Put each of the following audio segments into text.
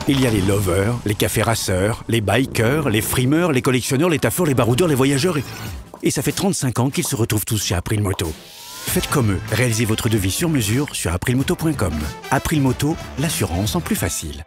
Il y a les lovers, les cafés raceurs, les bikers, les frimeurs, les collectionneurs, les taffeurs, les baroudeurs, les voyageurs et ça fait 35 ans qu'ils se retrouvent tous chez Aprilmoto. Faites comme eux, réalisez votre devis sur mesure sur aprilmoto.com. Aprilmoto, l'assurance en plus facile.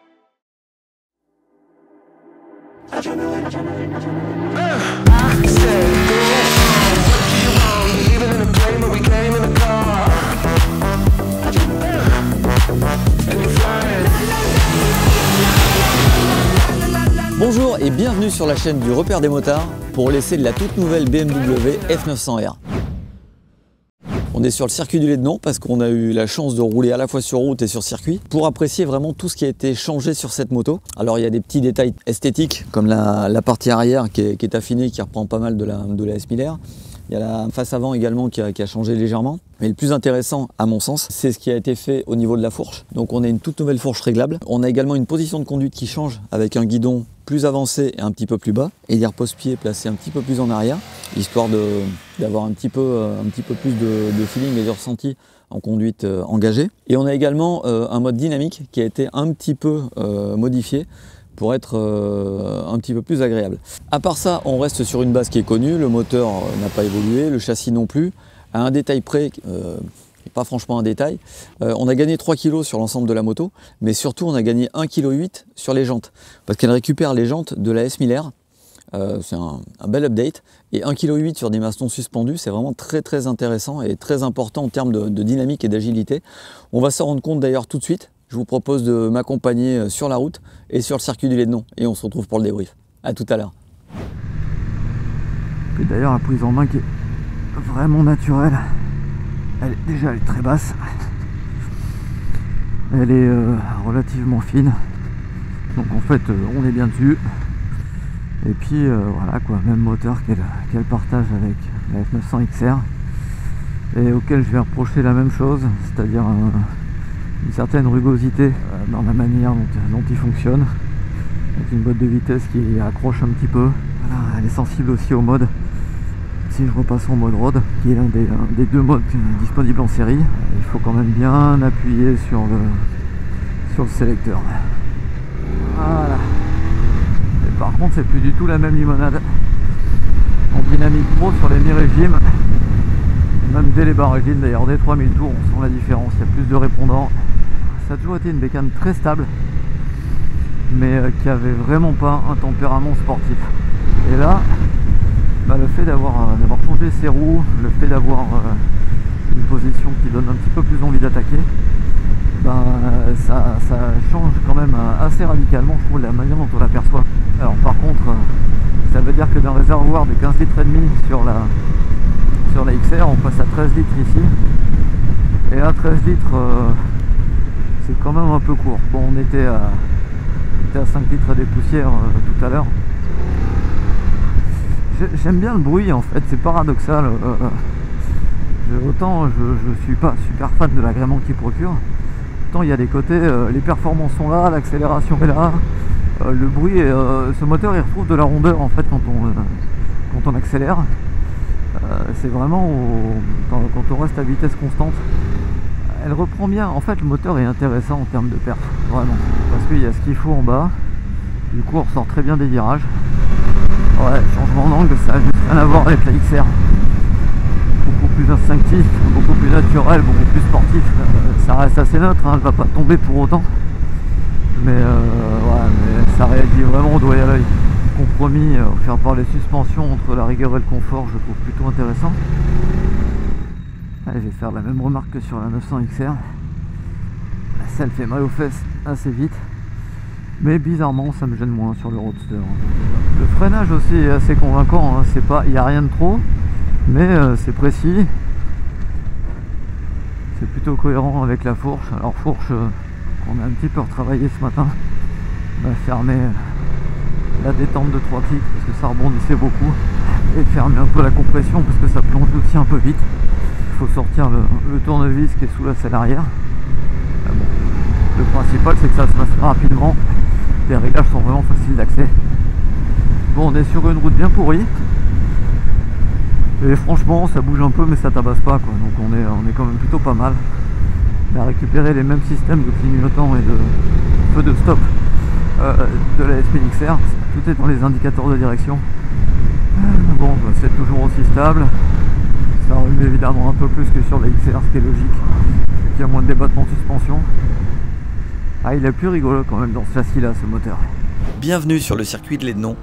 Bonjour et bienvenue sur la chaîne du Repère des motards pour l'essai de la toute nouvelle BMW F900R. On est sur le circuit du Lédnon parce qu'on a eu la chance de rouler à la fois sur route et sur circuit pour apprécier vraiment tout ce qui a été changé sur cette moto. Alors il y a des petits détails esthétiques comme la partie arrière qui est affinée, qui reprend pas mal de la S1000R. Il y a la face avant également qui a changé légèrement. Mais le plus intéressant, à mon sens, c'est ce qui a été fait au niveau de la fourche. Donc on a une toute nouvelle fourche réglable. On a également une position de conduite qui change avec un guidon plus avancé et un petit peu plus bas. Et des repose-pieds placés un petit peu plus en arrière, histoire d'avoir un petit peu plus de feeling et de ressenti en conduite engagée. Et on a également un mode dynamique qui a été un petit peu modifié pour être un petit peu plus agréable. À part ça, on reste sur une base qui est connue, le moteur n'a pas évolué, le châssis non plus. À un détail près, pas franchement un détail, on a gagné 3 kg sur l'ensemble de la moto, mais surtout on a gagné 1,8 kg sur les jantes, parce qu'elle récupère les jantes de la S1000R. C'est un bel update, et 1,8 kg sur des mastons suspendus, c'est vraiment très intéressant et très important en termes de dynamique et d'agilité. On va s'en rendre compte d'ailleurs tout de suite. Je vous propose de m'accompagner sur la route et sur le circuit du Lédnon. Et on se retrouve pour le débrief. A tout à l'heure. Et d'ailleurs, la prise en main qui est vraiment naturelle. Elle est très basse. Elle est relativement fine. Donc en fait, on est bien dessus. Et puis voilà quoi, même moteur qu'elle partage avec la F900 XR. Et auquel je vais reprocher la même chose, c'est-à-dire une certaine rugosité dans la manière dont il fonctionne, avec une boîte de vitesse qui accroche un petit peu. Voilà, elle est sensible aussi au mode. Si je repasse en mode road, qui est l'un des deux modes disponibles en série, il faut quand même bien appuyer sur le sélecteur. Voilà. Et par contre, c'est plus du tout la même limonade. En dynamique pro sur les mi-régimes, même dès les bas régimes d'ailleurs, dès 3000 tours, on sent la différence, il y a plus de répondants. Ça a toujours été une bécane très stable, mais qui avait vraiment pas un tempérament sportif. Et là, le fait d'avoir changé ses roues, le fait d'avoir une position qui donne un petit peu plus envie d'attaquer, ça change quand même assez radicalement, je trouve, la manière dont on l'aperçoit. Alors par contre, ça veut dire que d'un réservoir de 15 litres et demi sur la XR, on passe à 13 litres ici, et là 13 litres c'est quand même un peu court. Bon, on était à 5 litres des poussières tout à l'heure. J'aime bien le bruit en fait, c'est paradoxal. Autant je suis pas super fan de l'agrément qu'il procure, autant il y a des côtés, les performances sont là, l'accélération est là, le bruit, ce moteur il retrouve de la rondeur en fait quand on accélère. C'est vraiment quand on reste à vitesse constante, elle reprend bien. En fait, le moteur est intéressant en termes de perf, vraiment, parce qu'il y a ce qu'il faut en bas. Du coup, on ressort très bien des virages. Ouais, changement d'angle, ça n'a juste rien à voir avec la XR. Beaucoup plus instinctif, beaucoup plus naturel, beaucoup plus sportif. Ça reste assez neutre, hein, elle va pas tomber pour autant. Mais mais ça réagit vraiment au doigt et à l'œil. Compromis offert par les suspensions entre la rigueur et le confort, je trouve plutôt intéressant. Allez, je vais faire la même remarque que sur la 900 XR. Celle fait mal aux fesses assez vite, mais bizarrement ça me gêne moins sur le Roadster. Le freinage aussi est assez convaincant, hein. Il n'y a rien de trop, mais c'est précis. C'est plutôt cohérent avec la fourche. Alors fourche qu'on a un petit peu retravaillé ce matin. On va fermer la détente de 3 clics parce que ça rebondissait beaucoup, et fermer un peu la compression parce que ça plonge aussi un peu vite. Il faut sortir le tournevis qui est sous la selle arrière. Bon, le principal c'est que ça se passe très rapidement, les réglages sont vraiment faciles d'accès. Bon, on est sur une route bien pourrie et franchement ça bouge un peu mais ça tabasse pas quoi, donc on est quand même plutôt pas mal. On a récupéré les mêmes systèmes de clignotant et de feu de stop de la S1000 XR. Tout est dans les indicateurs de direction. Bon, bah, c'est toujours aussi stable. Ça remue évidemment un peu plus que sur la XR, ce qui est logique, vu qu'il y a moins de débattement de suspension. Ah, il est plus rigolo quand même dans ce châssis là, ce moteur. Bienvenue sur le circuit de Lédenon,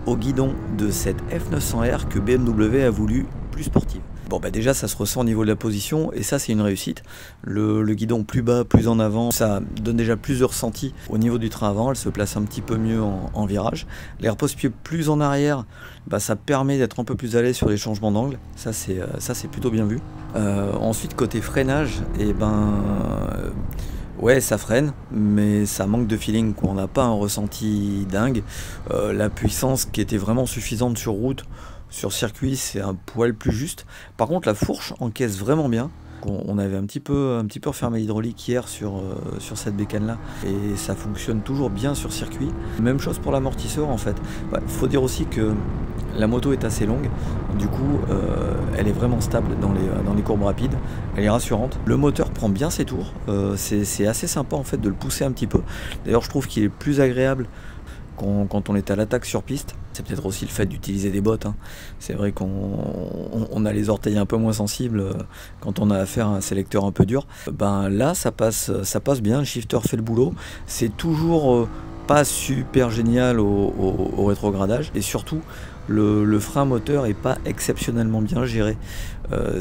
au guidon de cette F900R que BMW a voulu plus sportive. Bon bah déjà ça se ressent au niveau de la position et ça c'est une réussite. Le guidon plus bas, plus en avant, ça donne déjà plus de ressenti au niveau du train avant, elle se place un petit peu mieux en virage. Les repose-pieds plus en arrière, bah, ça permet d'être un peu plus à l'aise sur les changements d'angle, ça c'est plutôt bien vu. Ensuite côté freinage, et ouais, ça freine, mais ça manque de feeling, quoi. On n'a pas un ressenti dingue. La puissance qui était vraiment suffisante sur route, sur circuit, c'est un poil plus juste. Par contre, la fourche encaisse vraiment bien. On avait un petit peu refermé l'hydraulique hier sur cette bécane-là, et ça fonctionne toujours bien sur circuit. Même chose pour l'amortisseur, en fait. Faut dire aussi que la moto est assez longue, du coup elle est vraiment stable dans les courbes rapides, elle est rassurante. Le moteur prend bien ses tours, c'est assez sympa en fait de le pousser un petit peu. D'ailleurs je trouve qu'il est plus agréable quand on est à l'attaque sur piste. C'est peut-être aussi le fait d'utiliser des bottes, hein. C'est vrai qu'on a les orteils un peu moins sensibles quand on a affaire à un sélecteur un peu dur. Ben là ça passe bien, le shifter fait le boulot. C'est toujours pas super génial au rétrogradage, et surtout le frein moteur est pas exceptionnellement bien géré.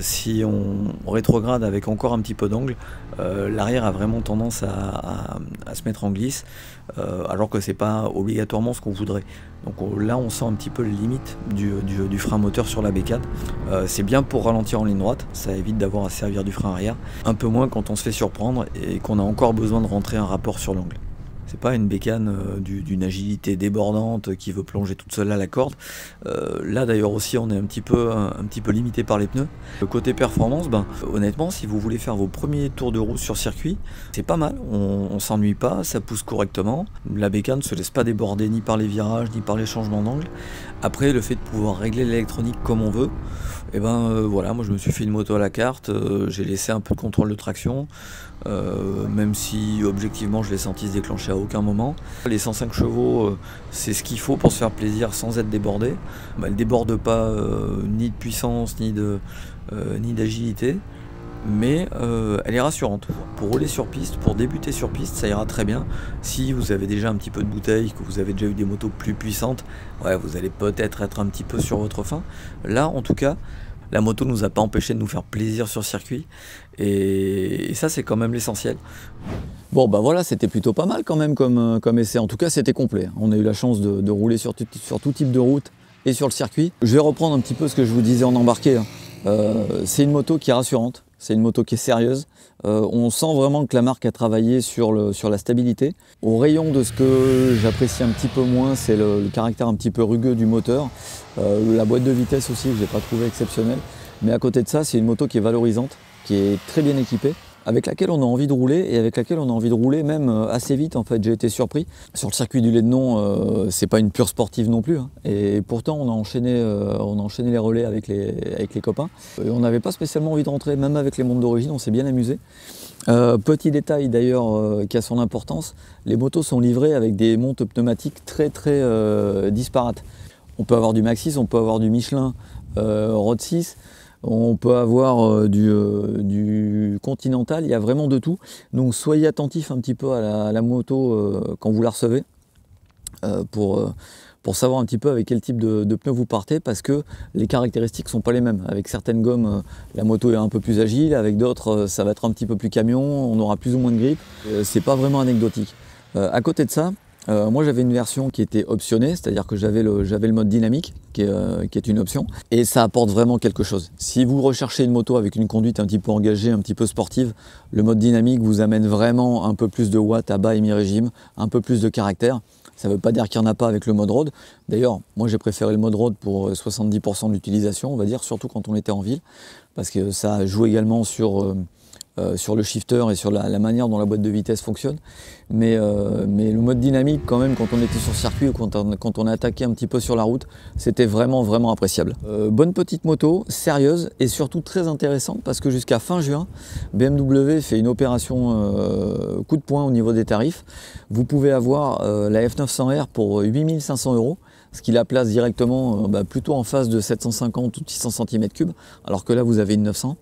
Si on rétrograde avec encore un petit peu d'angle, l'arrière a vraiment tendance à se mettre en glisse, alors que c'est pas obligatoirement ce qu'on voudrait. Donc là on sent un petit peu les limites du frein moteur sur la bécane. C'est bien pour ralentir en ligne droite, ça évite d'avoir à servir du frein arrière, un peu moins quand on se fait surprendre et qu'on a encore besoin de rentrer un rapport sur l'angle. C'est pas une bécane d'une agilité débordante qui veut plonger toute seule à la corde. Là d'ailleurs aussi on est un petit peu limité par les pneus. Le côté performance, honnêtement si vous voulez faire vos premiers tours de route sur circuit, c'est pas mal, on s'ennuie pas, ça pousse correctement. La bécane ne se laisse pas déborder ni par les virages ni par les changements d'angle. Après le fait de pouvoir régler l'électronique comme on veut, et voilà, moi je me suis fait une moto à la carte, j'ai laissé un peu de contrôle de traction, même si objectivement je l'ai senti se déclencher à aucun moment. Les 105 chevaux, c'est ce qu'il faut pour se faire plaisir sans être débordé. Elle ne déborde pas ni de puissance ni d'agilité, mais elle est rassurante. Pour rouler sur piste, pour débuter sur piste, ça ira très bien. Si vous avez déjà un petit peu de bouteille, que vous avez déjà eu des motos plus puissantes, ouais, vous allez peut-être être un petit peu sur votre faim. Là, en tout cas, la moto ne nous a pas empêché de nous faire plaisir sur circuit, et ça c'est quand même l'essentiel. Bon bah voilà, c'était plutôt pas mal quand même comme essai, en tout cas c'était complet. On a eu la chance de rouler sur tout type de route et sur le circuit. Je vais reprendre un petit peu ce que je vous disais en embarqué. C'est une moto qui est rassurante, c'est une moto qui est sérieuse. On sent vraiment que la marque a travaillé sur la stabilité. Au rayon de ce que j'apprécie un petit peu moins, c'est le caractère un petit peu rugueux du moteur. La boîte de vitesse aussi, que je n'ai pas trouvé exceptionnelle. Mais à côté de ça, c'est une moto qui est valorisante, qui est très bien équipée, avec laquelle on a envie de rouler, et avec laquelle on a envie de rouler même assez vite. En fait, j'ai été surpris. Sur le circuit du Lédenon, c'est pas une pure sportive non plus, hein. Et pourtant on a enchaîné les relais avec les copains. Et on n'avait pas spécialement envie de rentrer, même avec les montres d'origine, on s'est bien amusé. Petit détail d'ailleurs qui a son importance, les motos sont livrées avec des montes pneumatiques très disparates. On peut avoir du Maxxis, on peut avoir du Michelin Road 6, on peut avoir du Continental, il y a vraiment de tout. Donc soyez attentifs un petit peu à la moto quand vous la recevez, pour savoir un petit peu avec quel type de pneus vous partez, parce que les caractéristiques ne sont pas les mêmes. Avec certaines gommes, la moto est un peu plus agile, avec d'autres, ça va être un petit peu plus camion, on aura plus ou moins de grippe. C'est pas vraiment anecdotique. À côté de ça, moi j'avais une version qui était optionnée, c'est-à-dire que j'avais le mode dynamique qui est une option, et ça apporte vraiment quelque chose. Si vous recherchez une moto avec une conduite un petit peu engagée, un petit peu sportive, le mode dynamique vous amène vraiment un peu plus de watts à bas et mi-régime, un peu plus de caractère. Ça ne veut pas dire qu'il n'y en a pas avec le mode road. D'ailleurs, moi j'ai préféré le mode road pour 70% d'utilisation, on va dire, surtout quand on était en ville, parce que ça joue également sur sur le shifter et sur la manière dont la boîte de vitesse fonctionne. Mais le mode dynamique, quand même, quand on était sur circuit ou quand on a attaqué un petit peu sur la route, c'était vraiment appréciable. Bonne petite moto, sérieuse et surtout très intéressante parce que jusqu'à fin juin, BMW fait une opération coup de poing au niveau des tarifs. Vous pouvez avoir la F900R pour 8 500 €, ce qui la place directement plutôt en face de 750 ou 600 cm3, alors que là vous avez une 900.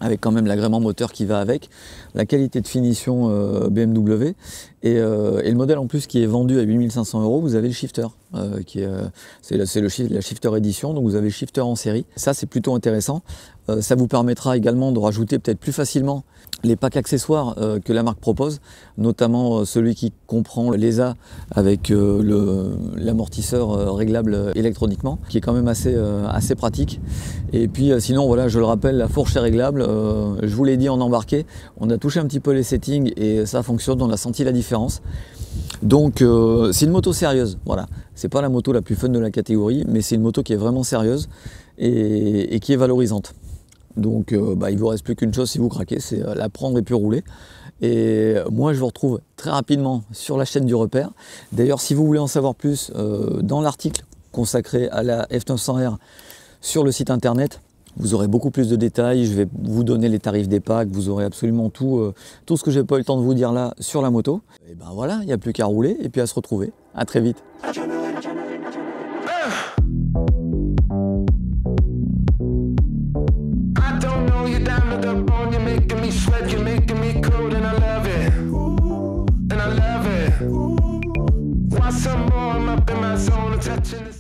Avec quand même l'agrément moteur qui va avec, la qualité de finition BMW et le modèle en plus qui est vendu à 8 500 €, vous avez le shifter, c'est la shifter édition, donc vous avez le shifter en série. Ça c'est plutôt intéressant, ça vous permettra également de rajouter peut-être plus facilement les packs accessoires que la marque propose, notamment celui qui comprend l'ESA avec l'amortisseur réglable électroniquement, qui est quand même assez pratique. Et puis sinon voilà, je le rappelle, la fourche est réglable, je vous l'ai dit en embarqué, on a touché un petit peu les settings et ça fonctionne, on a senti la différence. Donc c'est une moto sérieuse, voilà. C'est pas la moto la plus fun de la catégorie, mais c'est une moto qui est vraiment sérieuse et qui est valorisante. Donc il vous reste plus qu'une chose si vous craquez, c'est la prendre et puis rouler. Et moi je vous retrouve très rapidement sur la chaîne du Repère. D'ailleurs si vous voulez en savoir plus, dans l'article consacré à la F900R sur le site internet, vous aurez beaucoup plus de détails, je vais vous donner les tarifs des packs, vous aurez absolument tout ce que j'ai pas eu le temps de vous dire là sur la moto. Et ben voilà, il n'y a plus qu'à rouler et puis à se retrouver. À très vite. Want some more? I'm up in my zone, touching the